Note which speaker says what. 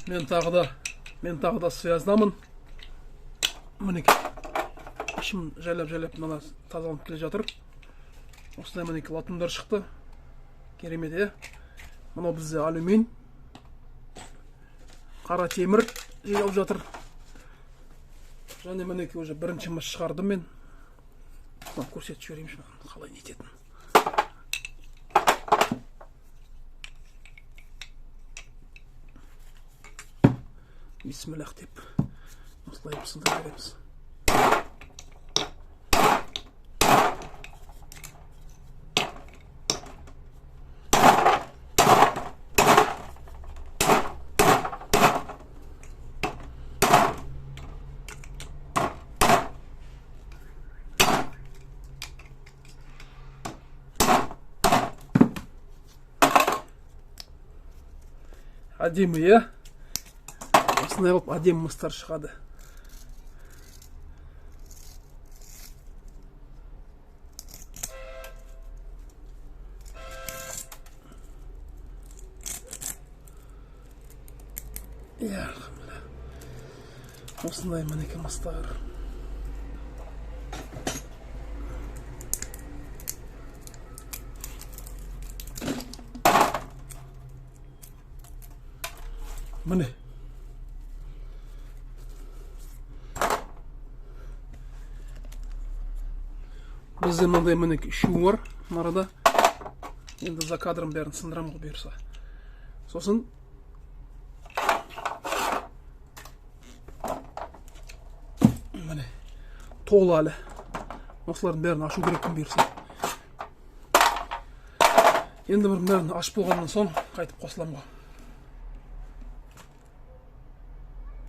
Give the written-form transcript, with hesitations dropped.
Speaker 1: Мен тағы да связдамын. Мінеке. Ішім жайлап мына тазаланып келе жатыр. Осындай мінеке латундар шықты. Керемет, е. Мынау бізде алюмин. Қара темір жиналып жатыр. Және мінеке уже бірінші мыс шығардым мен. Көрсетіп жіберейінші қалай нететін. Бисмиллах деп осылай пысылдап береміз. Әдемі, е? Осындай болып әдемі мыстар шығады. Осындай мінеке мыстар. Міне. Бізде мынандай мінеке үшеуі бар арада. Енді за кадрым бәрін сындырам ғой бұйырса. Сосын міне толы әлі. Осылардың бәрін ашу керекпін бұйырса. Енді бір бәрін ашып болғаннан соң қайтып қосылам ғой.